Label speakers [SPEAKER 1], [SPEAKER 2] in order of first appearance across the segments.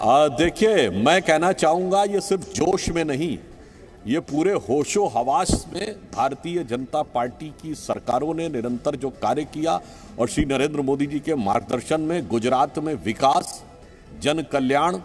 [SPEAKER 1] देखिए, मैं कहना चाहूंगा ये सिर्फ जोश में नहीं, ये पूरे होशो हवास में भारतीय जनता पार्टी की सरकारों ने निरंतर जो कार्य किया और श्री नरेंद्र मोदी जी के मार्गदर्शन में गुजरात में विकास, जन कल्याण,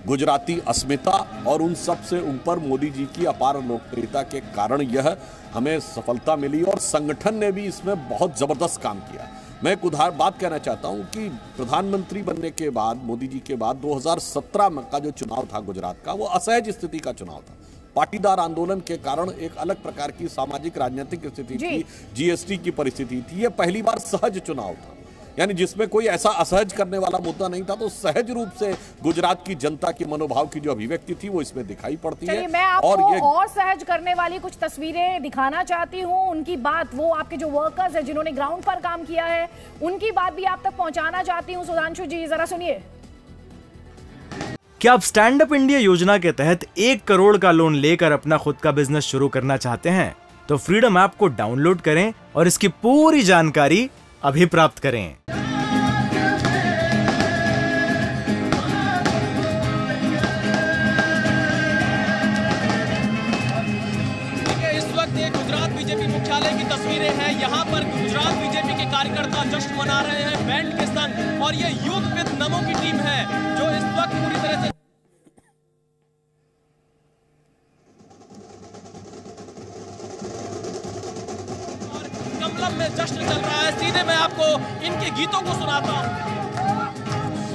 [SPEAKER 1] गुजराती अस्मिता और उन सब से ऊपर मोदी जी की अपार लोकप्रियता के कारण यह हमें सफलता मिली और संगठन ने भी इसमें बहुत जबरदस्त काम किया। मैं एक उदाहरण बात कहना चाहता हूं कि प्रधानमंत्री बनने के बाद, मोदी जी के बाद 2017 का जो चुनाव था गुजरात का, वो असहज स्थिति का चुनाव था। पाटीदार आंदोलन के कारण एक अलग प्रकार की सामाजिक राजनीतिक स्थिति थी, जीएसटी की परिस्थिति थी। ये पहली बार सहज चुनाव था, यानी जिसमें कोई ऐसा असहज करने वाला मुद्दा नहीं था। तो सहज रूप से गुजरात की जनता की मनोभाव की जो अभिव्यक्ति थी वो इसमें दिखाई पड़ती है।
[SPEAKER 2] मैं आपको और सहज करने वाली कुछ तस्वीरें दिखाना चाहती हूं। उनकी बात, वो आपके जो वर्कर्स हैं जिन्होंने ग्राउंड पर काम किया है, उनकी बात भी आप तक पहुंचाना चाहती हूं। सुधांशु जी जरा सुनिए।
[SPEAKER 3] क्या आप स्टैंड अप इंडिया योजना के तहत 1 करोड़ का लोन लेकर अपना खुद का बिजनेस शुरू करना चाहते हैं? तो फ्रीडम ऐप को डाउनलोड करें और इसकी पूरी जानकारी अभी प्राप्त करें।
[SPEAKER 4] इस वक्त ये गुजरात बीजेपी मुख्यालय की तस्वीरें हैं। यहाँ पर गुजरात बीजेपी के कार्यकर्ता जश्न मना रहे हैं बैंड के संग, और ये यूथ विद नमो की टीम है जो इस वक्त पूरी तरह से कमलम में जश्न चल रहा है। सीधे मैं आपको इनके गीतों को सुनाता हूँ।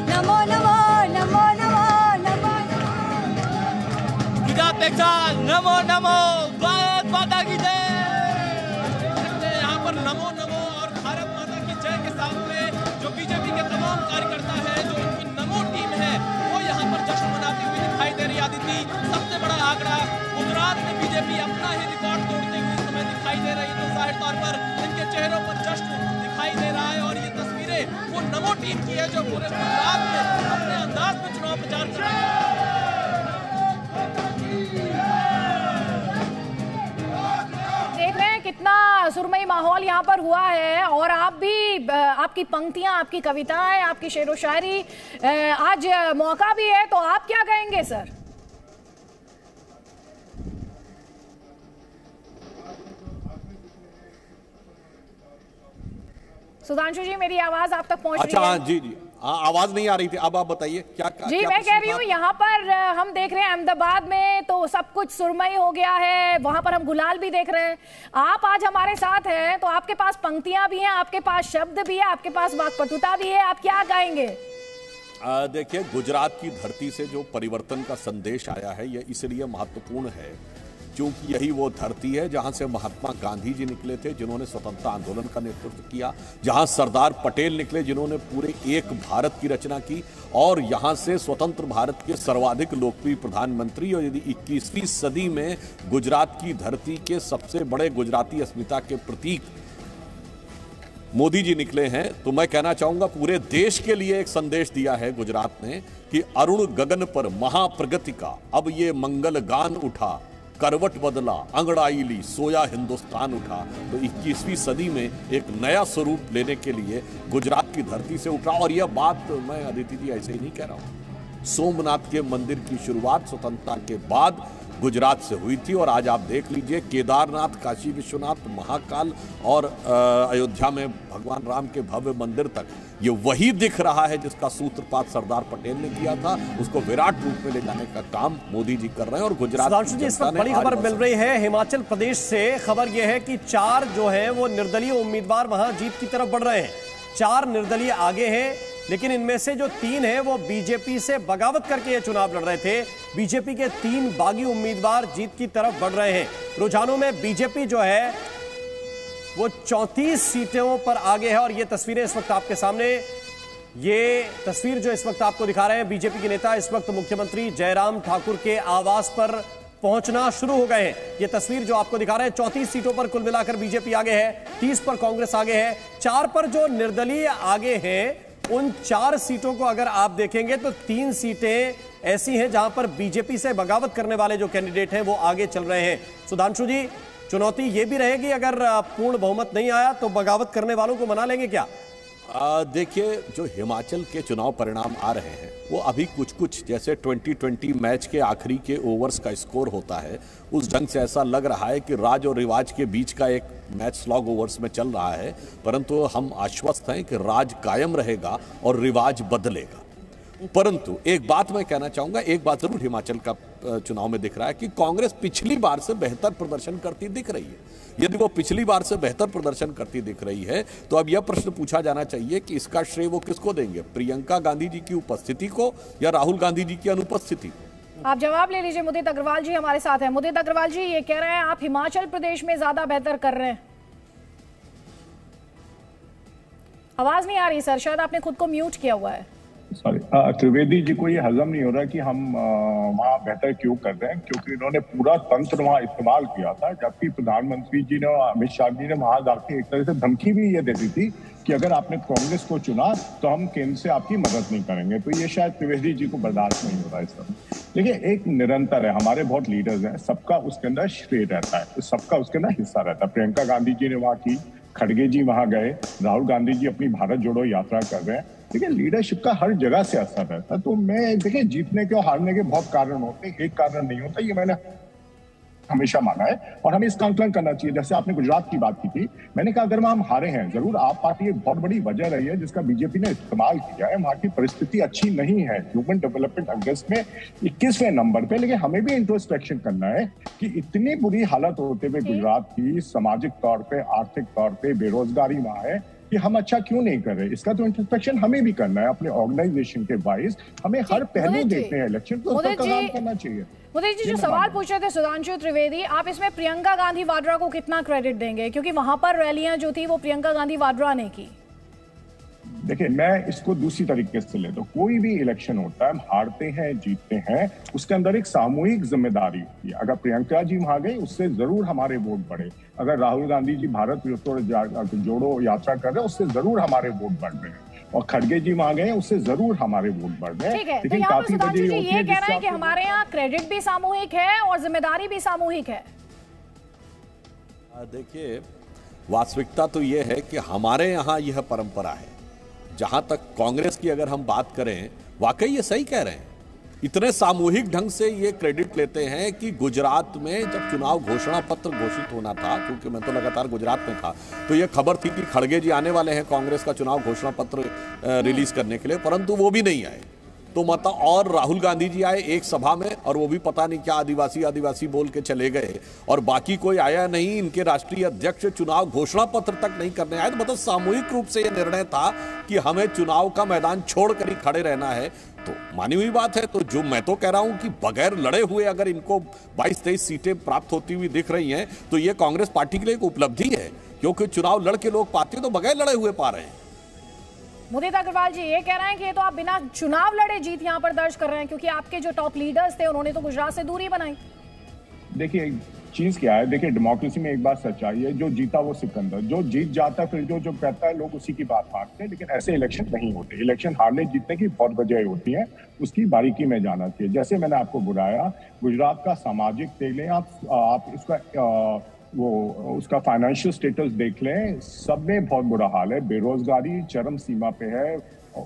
[SPEAKER 5] नमो नमो नमो नमो नमो
[SPEAKER 4] गुजरात टेक्सास, नमो नमो, भारत माता की जय। यहाँ पर नमो नमो और भारत माता की जय के साथ में जो बीजेपी के तमाम कार्यकर्ता हैं, जो इनकी नमो टीम है, वो यहाँ पर जश्न मनाती हुई दिखाई दे रही। आदित्य, सबसे बड़ा आंकड़ा, गुजरात में बीजेपी अपना ही रिकॉर्ड तोड़ते हुए इस समय दिखाई दे रही है। तो जाहिर तौर पर इनके चेहरों पर जश्न दिखाई दे रहा है। और ये तस्वीरें वो नमो टीम की है जो पूरे गुजरात में अपने अंदाज में चुनाव प्रचार कर रही है।
[SPEAKER 2] कितना सुरमई माहौल यहाँ पर हुआ है। और आप भी, आपकी पंक्तियां, आपकी कविताएं, आपकी शेरो शायरी, आज मौका भी है, तो आप क्या कहेंगे सर? सुधांशु जी, मेरी आवाज आप तक पहुंच रही है?
[SPEAKER 1] अच्छा, जी जी, आवाज नहीं आ रही थी, अब आप बताइए क्या
[SPEAKER 2] जी क्या मैं कह रही हूँ, यहाँ पर हम देख रहे हैं अहमदाबाद में तो सब कुछ सुरमई हो गया है, वहां पर हम गुलाल भी देख रहे हैं। आप आज हमारे साथ हैं तो आपके पास पंक्तियां भी हैं, आपके पास शब्द भी है, आपके पास वाक्पटुता भी है, आप क्या गाएंगे?
[SPEAKER 1] देखिए, गुजरात की धरती से जो परिवर्तन का संदेश आया है यह इसलिए महत्वपूर्ण है क्योंकि यही वो धरती है जहां से महात्मा गांधी जी निकले थे, जिन्होंने स्वतंत्रता आंदोलन का नेतृत्व किया, जहां सरदार पटेल निकले जिन्होंने पूरे एक भारत की रचना की, और यहां से स्वतंत्र भारत के सर्वाधिक लोकप्रिय प्रधानमंत्री और यदि 21वीं सदी में गुजरात की धरती के सबसे बड़े गुजराती अस्मिता के प्रतीक मोदी जी निकले हैं। तो मैं कहना चाहूंगा पूरे देश के लिए एक संदेश दिया है गुजरात ने कि अरुण गगन पर महाप्रगति का अब ये मंगल गान उठा, करवट बदला अंगड़ाई ली सोया हिंदुस्तान उठा। तो 21वीं सदी में एक नया स्वरूप लेने के लिए गुजरात की धरती से उठा। और यह बात मैं अदिति जी ऐसे ही नहीं कह रहा हूं, सोमनाथ के मंदिर की शुरुआत स्वतंत्रता के बाद गुजरात से हुई थी। और आज आप देख लीजिए, केदारनाथ, काशी विश्वनाथ, महाकाल और अयोध्या में भगवान राम के भव्य मंदिर तक ये वही दिख रहा है जिसका सूत्रपात सरदार पटेल ने किया था। उसको विराट रूप में ले जाने का काम मोदी जी कर रहे हैं। और गुजरात
[SPEAKER 6] जी, इस वक्त बड़ी खबर मिल रही है हिमाचल प्रदेश से। खबर यह है कि 4 जो है वो निर्दलीय उम्मीदवार वहां जीत की तरफ बढ़ रहे हैं। 4 निर्दलीय आगे हैं, लेकिन इनमें से जो 3 हैं वो बीजेपी से बगावत करके ये चुनाव लड़ रहे थे। बीजेपी के 3 बागी उम्मीदवार जीत की तरफ बढ़ रहे हैं। रुझानों में बीजेपी जो है वो 34 सीटों पर आगे है। और ये तस्वीरें इस वक्त आपके सामने, ये तस्वीर जो इस वक्त आपको दिखा रहे हैं, बीजेपी के नेता इस वक्त मुख्यमंत्री जयराम ठाकुर के आवास पर पहुंचना शुरू हो गए हैं। ये तस्वीर जो आपको दिखा रहे हैं, 34 सीटों पर कुल मिलाकर बीजेपी आगे है, 30 पर कांग्रेस आगे है, 4 पर जो निर्दलीय आगे हैं, उन 4 सीटों को अगर आप देखेंगे तो 3 सीटें ऐसी हैं जहां पर बीजेपी से बगावत करने वाले जो कैंडिडेट हैं वो आगे चल रहे हैं। सुधांशु जी, चुनौती ये भी रहेगी अगर पूर्ण बहुमत नहीं आया तो बगावत करने वालों को मना लेंगे क्या?
[SPEAKER 1] देखिए, जो हिमाचल के चुनाव परिणाम आ रहे हैं वो अभी कुछ जैसे 2020 मैच के आखिरी के ओवर्स का स्कोर होता है, उस ढंग से ऐसा लग रहा है कि राज और रिवाज के बीच का एक मैच स्लॉग ओवर्स में चल रहा है। परंतु हम आश्वस्त हैं कि राज कायम रहेगा और रिवाज बदलेगा। परंतु एक बात मैं कहना चाहूंगा, एक बात जरूर हिमाचल का चुनाव में दिख रहा है कि कांग्रेस पिछली बार से बेहतर प्रदर्शन करती दिख रही है। यदि वो पिछली बार से बेहतर प्रदर्शन करती दिख रही है तो अब यह प्रश्न पूछा जाना चाहिए कि इसका श्रेय वो किसको देंगे, प्रियंका गांधी जी की उपस्थिति को या राहुल गांधी जी की अनुपस्थिति।
[SPEAKER 2] आप जवाब ले लीजिए। मुदित अग्रवाल जी हमारे साथ हैं। मुदित अग्रवाल जी, ये कह रहे हैं आप हिमाचल प्रदेश में ज्यादा बेहतर कर रहे हैं। आवाज नहीं आ रही सर, शायद आपने खुद को म्यूट किया हुआ है।
[SPEAKER 7] सॉरी, त्रिवेदी जी को ये हजम नहीं हो रहा कि हम वहाँ बेहतर क्यों कर रहे हैं, क्योंकि इन्होंने पूरा तंत्र वहाँ इस्तेमाल किया था, जबकि प्रधानमंत्री जी ने और अमित शाह जी ने वहाँ जाके एक तरह से धमकी भी ये दे दी थी कि अगर आपने कांग्रेस को चुना तो हम केंद्र से आपकी मदद नहीं करेंगे। तो ये शायद त्रिवेदी जी को बर्दाश्त नहीं हो रहा है इस समय। देखिए, एक निरंतर है, हमारे बहुत लीडर्स हैं, सबका उसके अंदर श्रेय रहता है, तो सबका उसके अंदर हिस्सा रहता है। प्रियंका गांधी जी ने वहाँ की, खड़गे जी वहां गए, राहुल गांधी जी अपनी भारत जोड़ो यात्रा कर रहे हैं। देखिए, लीडरशिप का हर जगह से असर रहता है। तो मैं देखिए, जीतने के और हारने के बहुत कारण होते हैं, एक कारण नहीं होता, ये मैंने हमेशा माना है और हमें इसका आंकलन करना चाहिए। जैसे आपने गुजरात की बात की थी, मैंने कहा अगर हम हारे हैं, जरूर आप पार्टी एक बहुत बड़ी वजह रही है जिसका बीजेपी ने इस्तेमाल किया है। वहां की परिस्थिति अच्छी नहीं है, ह्यूमन डेवलपमेंट इंडेक्स में 21वें नंबर पे। लेकिन हमें भी इंट्रोस्पेक्शन करना है कि इतनी बुरी हालत होते हुए गुजरात की सामाजिक तौर पर, आर्थिक तौर पर बेरोजगारी वहां है कि हम अच्छा क्यों नहीं कर रहे। इसका तो इंट्रोस्पेक्शन हमें भी करना है अपने ऑर्गेनाइजेशन के वाइज। हमें हर पहलू देखते हैं इलेक्शन को, उसका काम करना चाहिए।
[SPEAKER 2] मुदित जी, जो सवाल पूछ रहे थे सुधांशु त्रिवेदी, आप इसमें प्रियंका गांधी वाड्रा को कितना क्रेडिट देंगे, क्योंकि वहां पर रैलियां जो थी वो प्रियंका गांधी वाड्रा ने की।
[SPEAKER 7] देखिए, मैं इसको दूसरी तरीके से लेता हूँ। कोई भी इलेक्शन होता है, हम हारते हैं जीतते हैं, उसके अंदर एक सामूहिक जिम्मेदारी होती है। अगर प्रियंका जी वहां गई, उससे जरूर हमारे वोट बढ़े। अगर राहुल गांधी जी भारत जोड़ो यात्रा कर रहे हैं, उससे जरूर हमारे वोट बढ़ रहे हैं। और खड़गे जी वहां गए, उससे जरूर हमारे वोट बढ़ रहे हैं।
[SPEAKER 2] लेकिन काफी वजह ये कह रहे हैं कि हमारे यहाँ क्रेडिट भी सामूहिक है और जिम्मेदारी भी सामूहिक है।
[SPEAKER 1] देखिए, वास्तविकता तो यह है कि हमारे यहाँ यह परंपरा है। जहां तक कांग्रेस की अगर हम बात करें, वाकई ये सही कह रहे हैं, इतने सामूहिक ढंग से ये क्रेडिट लेते हैं कि गुजरात में जब चुनाव घोषणा पत्र घोषित होना था, क्योंकि मैं तो लगातार गुजरात में था, तो ये खबर थी कि खड़गे जी आने वाले हैं कांग्रेस का चुनाव घोषणा पत्र रिलीज करने के लिए, परंतु वो भी नहीं आए। तो मतलब, और राहुल गांधी जी आए एक सभा में और वो भी पता नहीं क्या आदिवासी बोल के चले गए और बाकी कोई आया नहीं। इनके राष्ट्रीय अध्यक्ष चुनाव घोषणा पत्र तक नहीं करने आए। तो मतलब सामूहिक रूप से यह निर्णय था कि हमें चुनाव का मैदान छोड़कर ही खड़े रहना है। तो मानी हुई बात है। तो जो मैं तो कह रहा हूं कि बगैर लड़े हुए अगर इनको 22-23 सीटें प्राप्त होती हुई दिख रही हैं तो यह कांग्रेस पार्टी के लिए एक उपलब्धि है, क्योंकि चुनाव लड़ के लोग पाते तो बगैर लड़े हुए पा रहे हैं।
[SPEAKER 2] मुदित अग्रवाल जी ये कह रहे हैं कि ये तो आप बिना चुनाव लड़े जीत यहां पर दर्ज कर रहे हैं, क्योंकि आपके जो टॉप लीडर्स थे उन्होंने तो गुजरात से दूरी बनाई।
[SPEAKER 7] देखिए, चीज क्या है, देखिए डेमोक्रेसी में एक बात सच्चाई है, जो जीता वो सिकंदर, जो जीत जाता है फिर जो कहता है लोग उसी की बात मानते हैं। लेकिन ऐसे इलेक्शन नहीं होते। इलेक्शन हारने जीतने की बहुत वजह होती है, उसकी बारीकी में जाना चाहिए। जैसे मैंने आपको बुलाया, गुजरात का सामाजिक देख लें आप इसका उसका फाइनेंशियल स्टेटस देख लें, सब में बहुत बुरा हाल है। बेरोजगारी चरम सीमा पे है,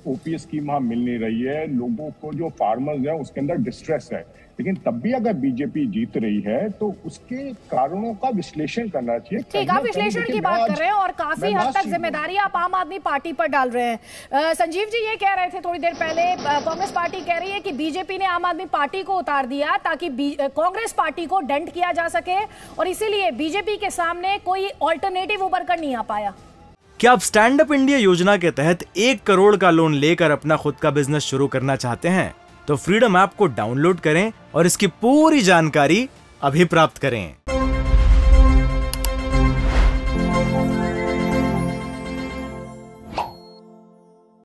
[SPEAKER 7] ओपीएस स्कीम वहां मिल नहीं रही है, लोगों को जो फार्मर्स हैं उसके अंदर डिस्ट्रेस है। लेकिन तब भी अगर बीजेपी जीत रही है तो उसके कारणों का विश्लेषण करना चाहिए।
[SPEAKER 2] ठीक, आप विश्लेषण की बात कर रहे हैं और काफी हद तक जिम्मेदारी आप आम आदमी पार्टी पर डाल रहे हैं। संजीव जी ये कह रहे थे थोड़ी देर पहले, कांग्रेस पार्टी कह रही है कि बीजेपी ने आम आदमी पार्टी को उतार दिया ताकि कांग्रेस पार्टी को डेंट किया जा सके और इसीलिए बीजेपी के सामने कोई ऑल्टरनेटिव उभर कर नहीं आ पाया।
[SPEAKER 3] क्या आप स्टैंड अप इंडिया योजना के तहत 1 करोड़ का लोन लेकर अपना खुद का बिजनेस शुरू करना चाहते हैं? तो फ्रीडम ऐप को डाउनलोड करें और इसकी पूरी जानकारी अभी प्राप्त करें।